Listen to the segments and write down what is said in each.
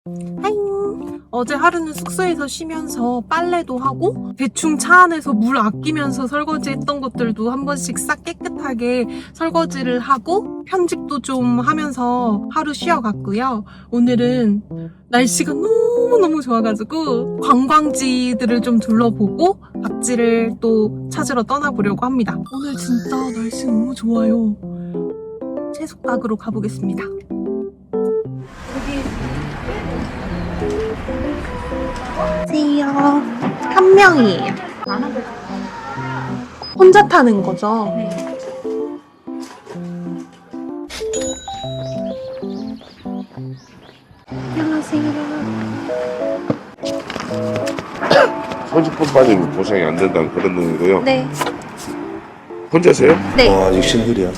하잉. 어제 하루는 숙소에서 쉬면서 빨래도 하고 대충 차 안에서 물 아끼면서 설거지 했던 것들도 한 번씩 싹 깨끗하게 설거지를 하고 편집도 좀 하면서 하루 쉬어갔고요. 오늘은 날씨가 너무너무 좋아가지고 관광지들을 좀 둘러보고 밥지를 또 찾으러 떠나보려고 합니다. 오늘 진짜 날씨 너무 좋아요. 채소가게로 가보겠습니다. 안녕하세요. 한 명이에요. 혼자 타는 거죠? 네. 안녕하세요. 30분 빠지면 보상이 안 된다는 그런 의미고요. 네. 혼자세요? 네. 와, 60일이야.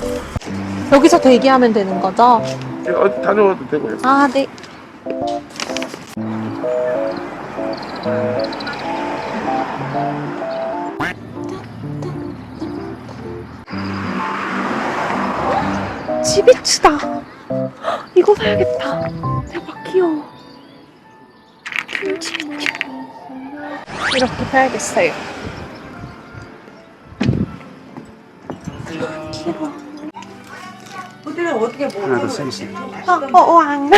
여기서 대기하면 되는 거죠? 어디 다녀와도 되고요. 아, 네. 지비츠다. 이거 사야겠다. 대박 귀여워. 이렇게 사야겠어요. 귀여워. 호텔은 어떻게 먹어? 하나 더 세겠어. 왕.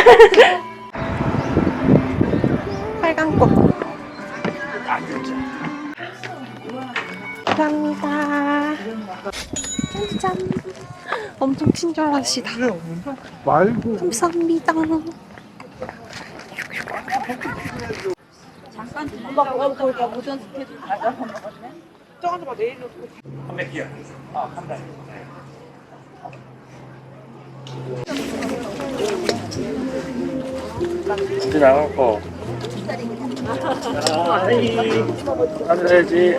빨간 꽃. 감사합니다. 짠. 엄청 친절하시다. 말고. 감사합니다. 잠깐 금방 먹어보니까 오전 스케줄 다 잡아먹었네. 저한테 봐 내일 집에 나갈 거. 앉아야지.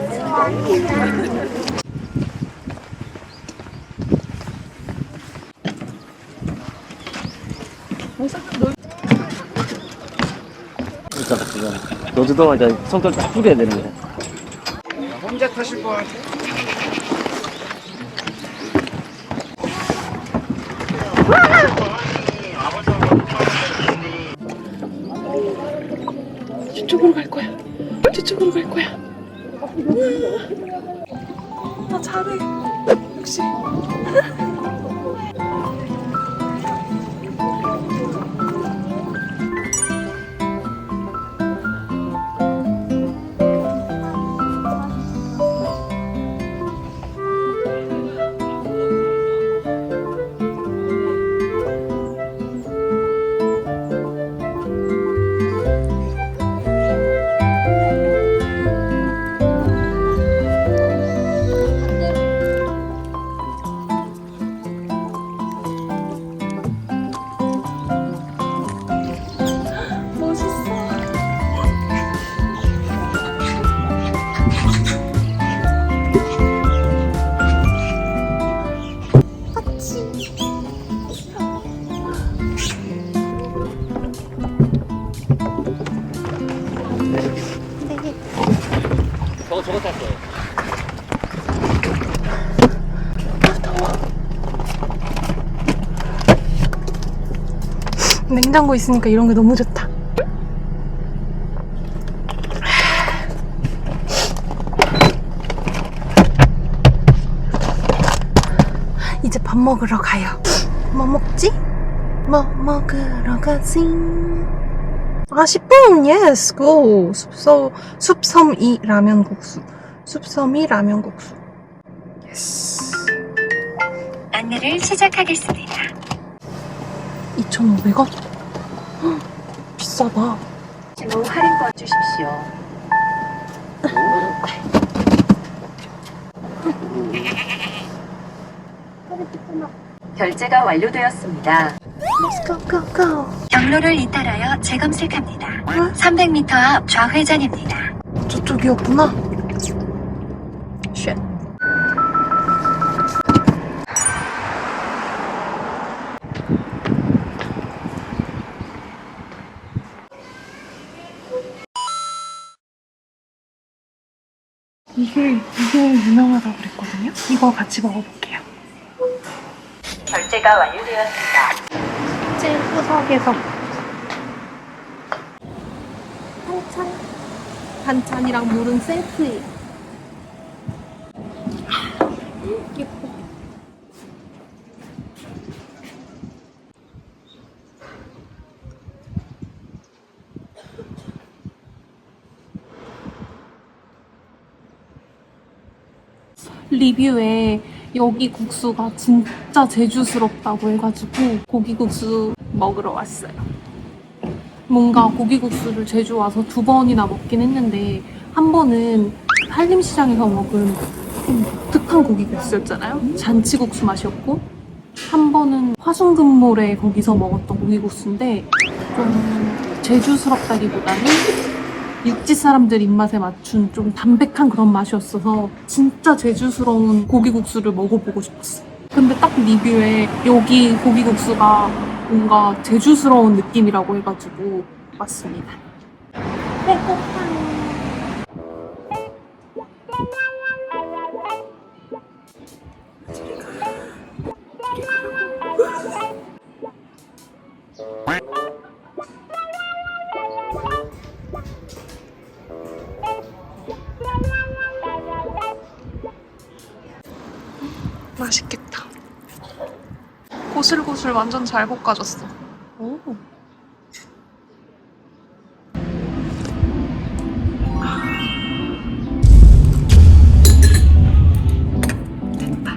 노즈동을 이제 손톱 딱 뿌려야 되는 거야. 혼자 타실 거 같아. 저쪽으로 갈 거야. 저쪽으로 갈 거야. 나 잘해. 역시. 저거 탔어요. 냉장고 있으니까 이런 게 너무 좋다. 이제 밥 먹으러 가요. 뭐 먹지? 뭐 먹으러 가지? 아, 10분! 예스! 고! 숲섬이 라면국수. 숲섬이 라면국수. 예스. 안내를 시작하겠습니다. 2,500원? 비싸다. 후 할인권 주십시오. 결제가 완료되었습니다. Let's go, go, go. 경로를 이탈하여 재검색합니다. 300m 앞 좌회전입니다. 저쪽이었구나. 쉣. 이게 유명하다고 그랬거든요? 이거 같이 먹어볼게요. 결제가 완료되었습니다. 제일 구석에서 반찬이랑 물은 세트예요. 예뻐. 리뷰에 여기 국수가 진짜 제주스럽다고 해가지고 고기국수 먹으러 왔어요. 뭔가 고기국수를 제주 와서 2번이나 먹긴 했는데 한 번은 한림시장에서 먹은 좀 독특한 고기국수였잖아요. 잔치국수 맛이었고 한 번은 화순금몰에 거기서 먹었던 고기국수인데 좀 제주스럽다기보다는 육지 사람들 입맛에 맞춘 좀 담백한 그런 맛이었어서 진짜 제주스러운 고기국수를 먹어보고 싶었어. 근데 딱 리뷰에 여기 고기국수가 뭔가 제주스러운 느낌이라고 해가지고 왔습니다. 배고파요. 맛있겠다. 고슬고슬 완전 잘 볶아졌어. 오. 됐다.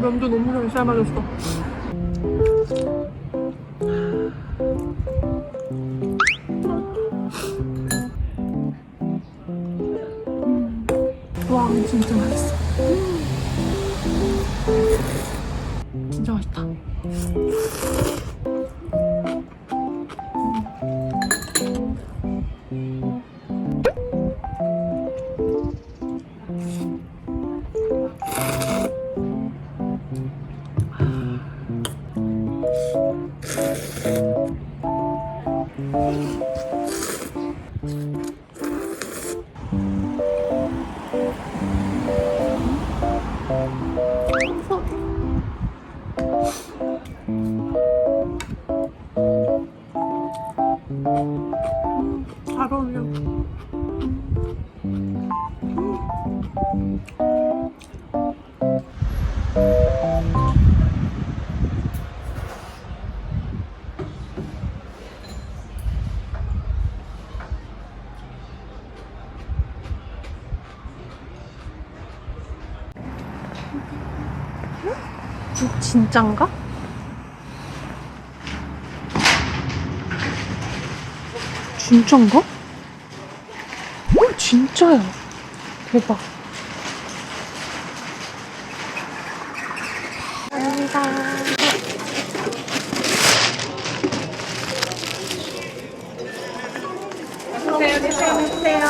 면도 너무 잘 삶아졌어. 와, 진짜 맛있어. 진짜 맛있다. 잘 어울려. 진짠가? 진짠가? 진짜야. 대박. 감사합니다. 드세요.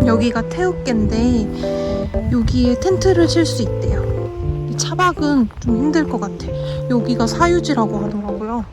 여기가 태우께인데 여기에 텐트를 칠 수 있대요. 차박은 좀 힘들 것 같아. 여기가 사유지라고 하더라고요.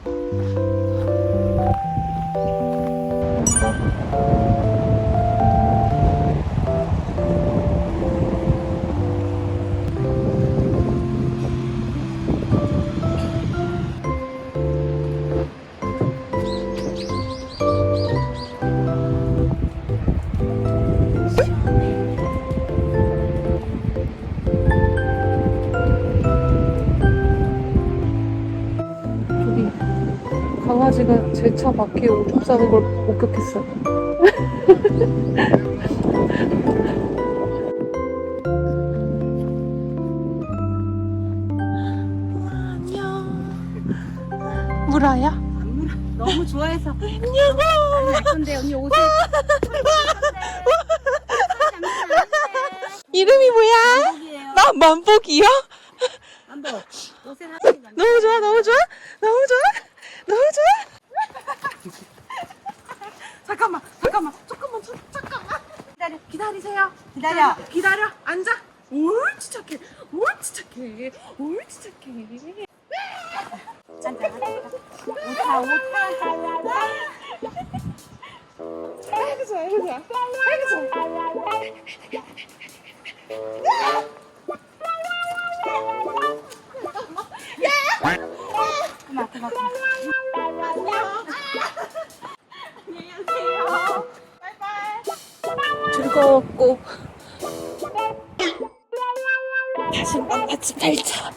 강아지가 제 차 바퀴에 오줌 싸는 걸 목격했어요. 안녕. 물아야? 너무 좋아해서. 안녕. 알 건데 언니 옷에. 이름이 뭐야? 나 만복이요? 너무 좋아, 너무 좋아, 너무 좋아, 너무 좋아. 잠깐만, 잠깐만, 잠깐만. 기다리세요. 기다려. 앉아. 옳지 착해. 옳지 착해. 옳지 착해. 아이고 좋아, 아이고 좋아. 아이고 좋아. 즐거웠고 자신감 같이 펼쳐.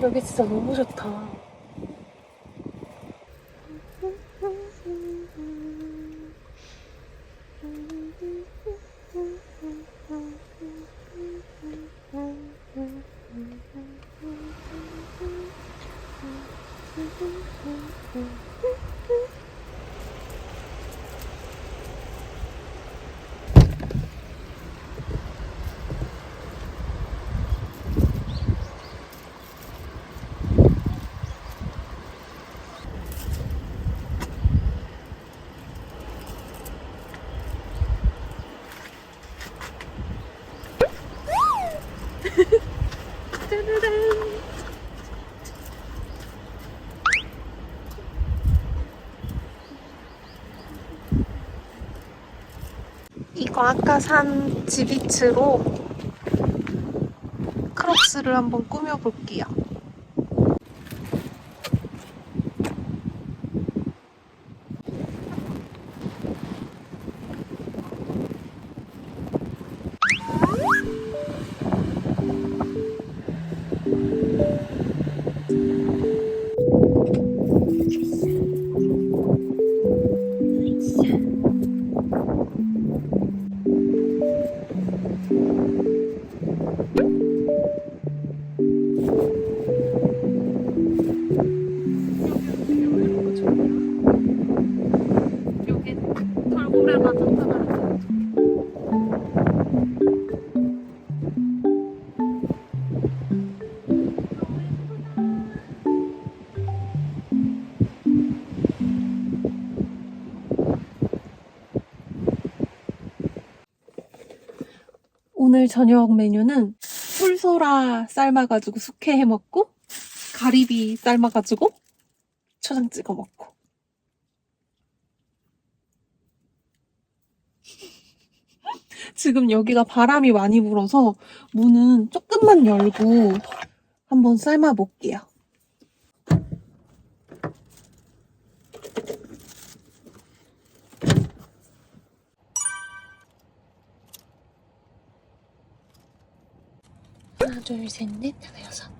여기 진짜 너무 좋다. 이거 아까 산 지비츠로 크록스를 한번 꾸며볼게요. 여기 돌고래가 나타나는 오늘 저녁 메뉴는 꿀소라 삶아가지고 숙회 해먹고 가리비 삶아가지고 초장 찍어 먹고. 지금 여기가 바람이 많이 불어서 문은 조금만 열고 한번 삶아 볼게요. 하나, 둘, 셋, 넷, 다섯, 여섯.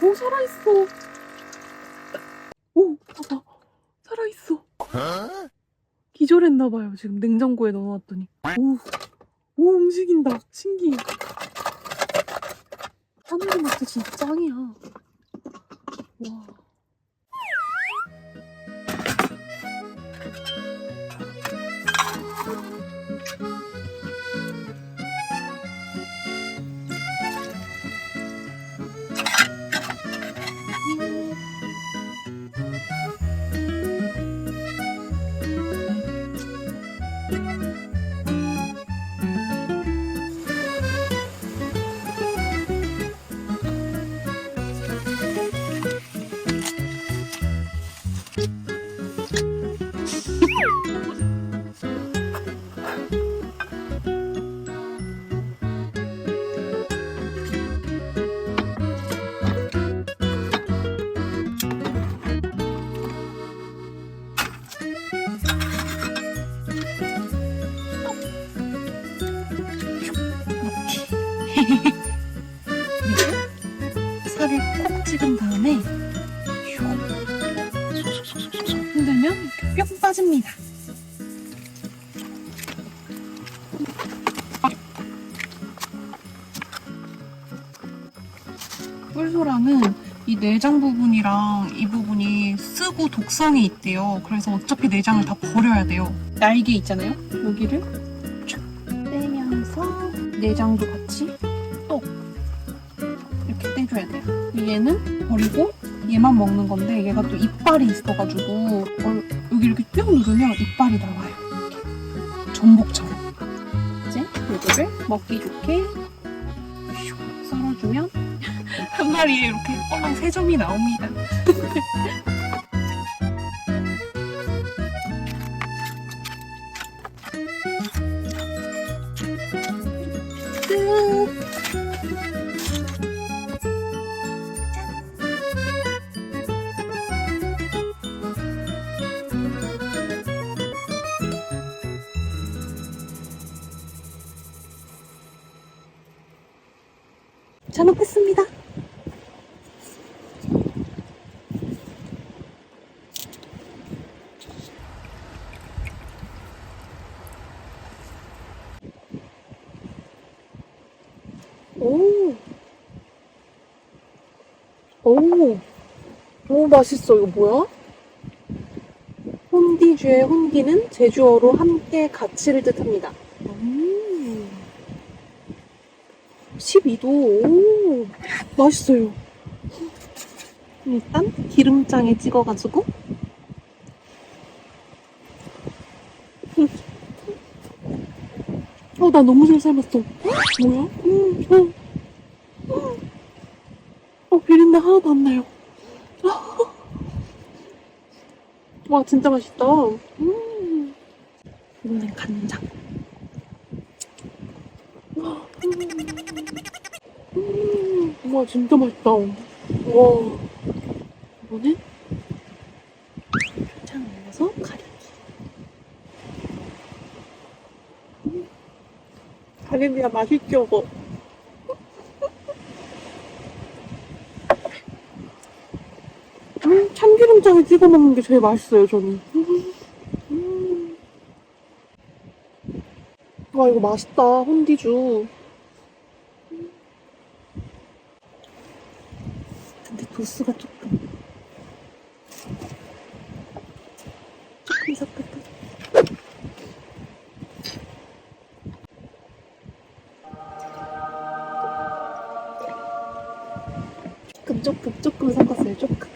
오, 살아있어. 오, 봐봐. 살아있어. 기절했나봐요. 지금 냉장고에 넣어놨더니. 오, 움직인다. 신기해. 하늘이 맛도 진짜 짱이야. 와. 살을 콕 찍은 다음에 흔들면 이렇게 뿅 빠집니다. 꿀소라는 이 내장 부분이랑 이 부분이 쓰고 독성이 있대요. 그래서 어차피 내장을 다 버려야 돼요. 날개 있잖아요. 여기를 쫙 떼면서 내장도 같이 또 이렇게 떼줘야 돼요. 얘는 버리고 얘만 먹는 건데 얘가 또 이빨이 있어가지고 여기 이렇게 뿅 누르면 이빨이 나와요. 이렇게 전복처럼. 이제 이거를 먹기 좋게 슉 썰어주면 한 마리에 이렇게 꼴랑 3점이 나옵니다. 끝! 잘 먹겠습니다. 오, 너무 맛있어. 이거 뭐야? 혼디주의 혼디는 제주어로 함께 같이를 뜻합니다. 12도. 오, 맛있어요. 일단 기름장에 찍어가지고 나 너무 잘 삶았어. 뭐야? 비린내 하나도 안 나요. 와, 진짜 맛있다. 이번엔 간장. 와, 진짜 맛있다. 와. 이번엔 초장 올려서 가리기. 가리비야 맛있죠, 이거? 참기름장에 찍어 먹는 게 제일 맛있어요, 저는. 와, 이거 맛있다, 혼디주. 근데 도수가 조금 섞을까? 조금 섞었어요, 조금.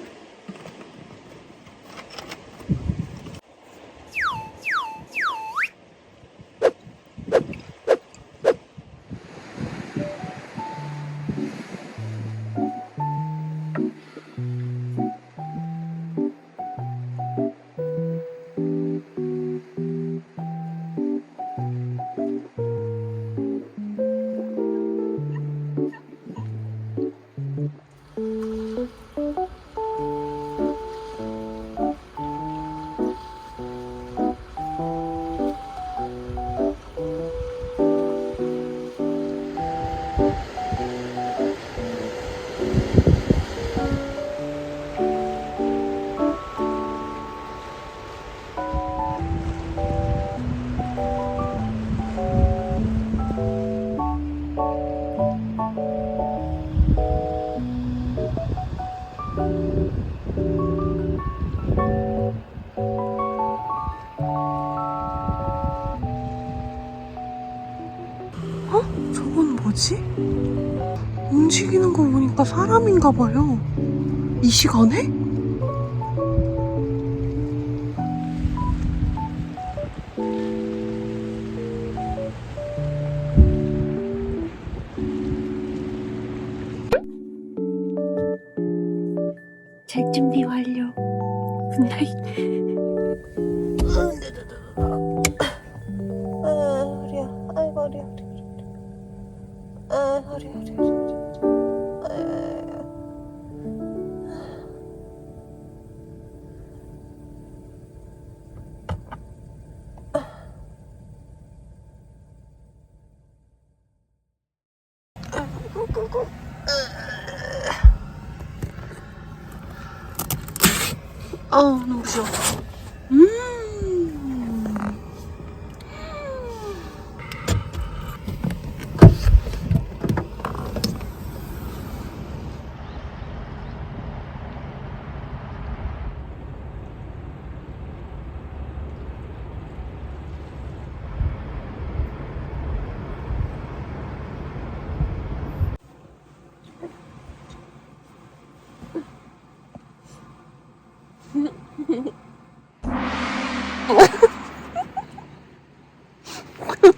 어? 저건 뭐지? 움직이는 거 보니까 사람인가 봐요. 이 시간에? 책 준비 완료. 근데 허리야. 아이고 허리야. 허리. 너무 싫어.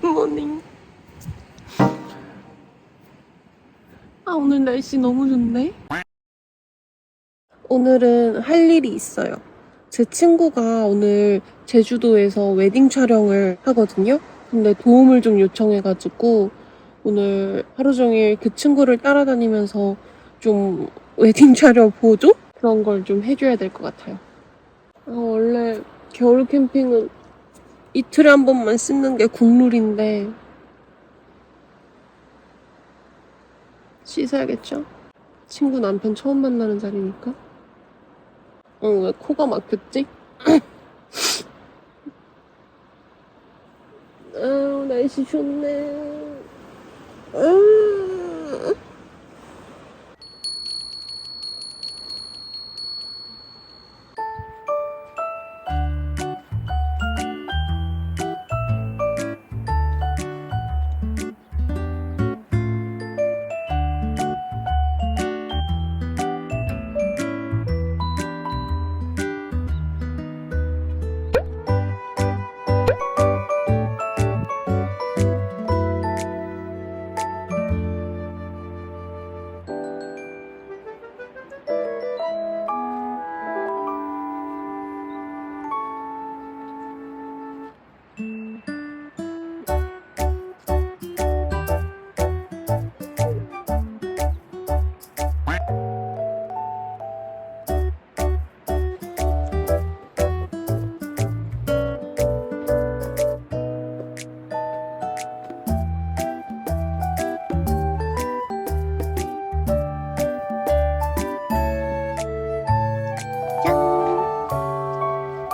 굿모닝. 오늘 날씨 너무 좋네. 오늘은 할 일이 있어요. 제 친구가 오늘 제주도에서 웨딩 촬영을 하거든요. 근데 도움을 좀 요청해가지고 오늘 하루 종일 그 친구를 따라다니면서 좀 웨딩 촬영 보조? 그런 걸 좀 해줘야 될 것 같아요. 원래 겨울 캠핑은 이틀에 한 번만 씻는 게 국룰인데 씻어야겠죠? 친구 남편 처음 만나는 자리니까. 왜 코가 막혔지? 날씨 좋네.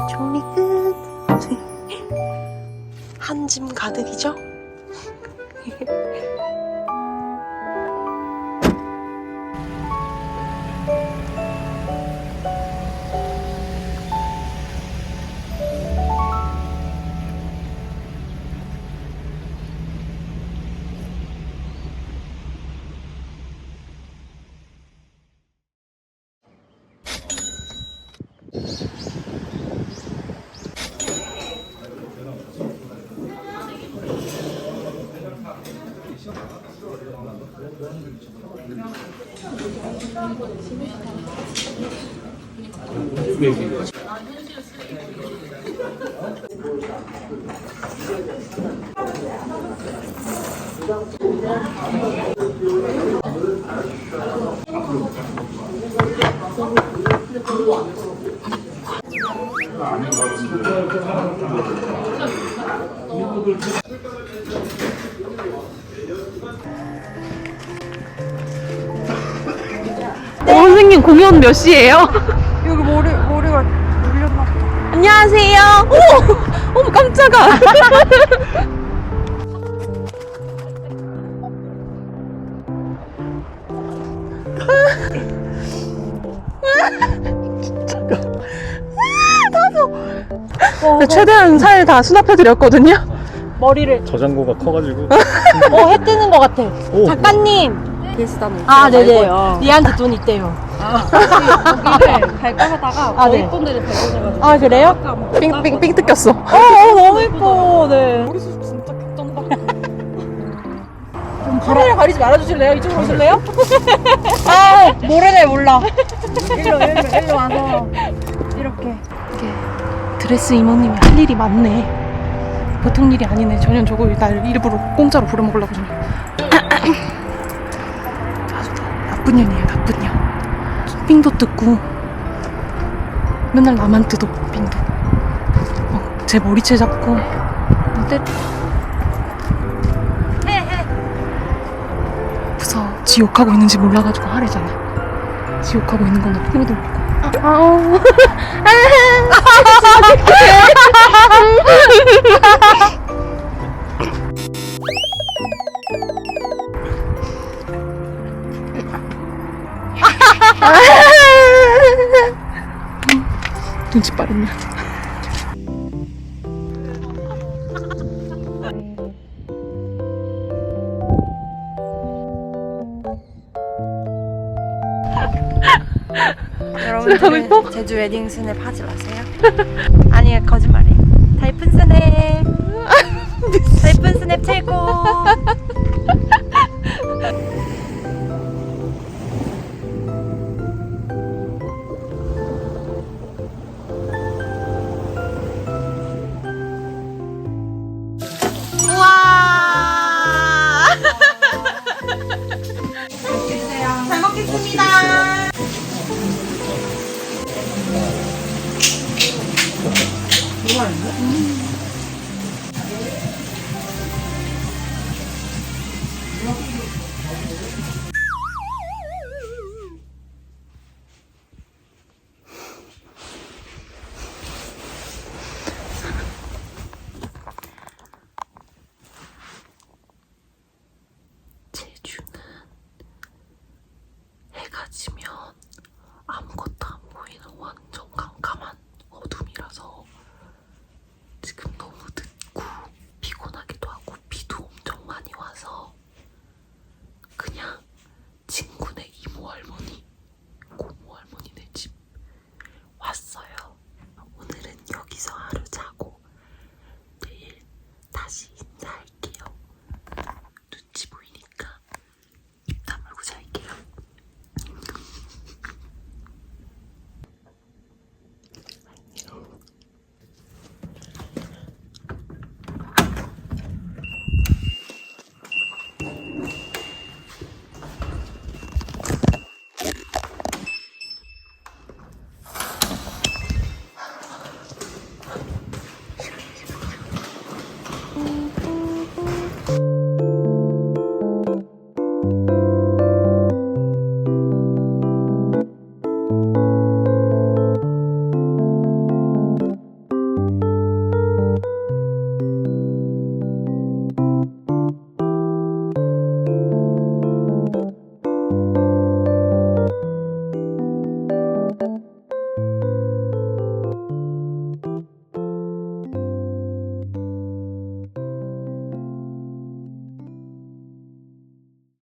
정리 끝. 한 짐 가득이죠? 선생님 공연 몇 시예요? 여기 머리가 물렸나 보다. 안녕하세요. 오! 어머 깜짝아. 최대한 살 다 수납해드렸거든요. 머리를. 저장고가 커가지고. 해 뜨는 것 같아. 오, 작가님. 계시다는 아, 네네. 알고요. 니한테 돈 있대요. 여기를 갈까 하다가 아, 네. 저희 분들이 발견해가지고 아, 그래요? 아까 뭐 삥 뜯겼어. 너무 예뻐. 네. 진짜 극단다. 카메라 가리지 말아주실래요? 이쪽으로 오실래요? 아, 모르네, 몰라. 일로 와서. 이렇게. 드레스 이모님이 할 일이 많네. 보통 일이 아니네. 전혀 저거 날 일부러 공짜로 부려먹으려고 저래. 나쁜 년이에요, 나쁜 년. 삥도 뜯고 맨날 나만 뜯어, 삥도. 제 머리채 잡고 무서워. 지 욕하고 있는지 몰라가지고 하래잖아. 지 욕하고 있는 건나 삥도 모르고. 눈치 빠르네. 여러분들 제주 웨딩 스냅 하지 마세요. 아니 거짓말이에요. 달픈 스냅. 달픈 스냅 최고. 잘 먹겠습니다. 제주는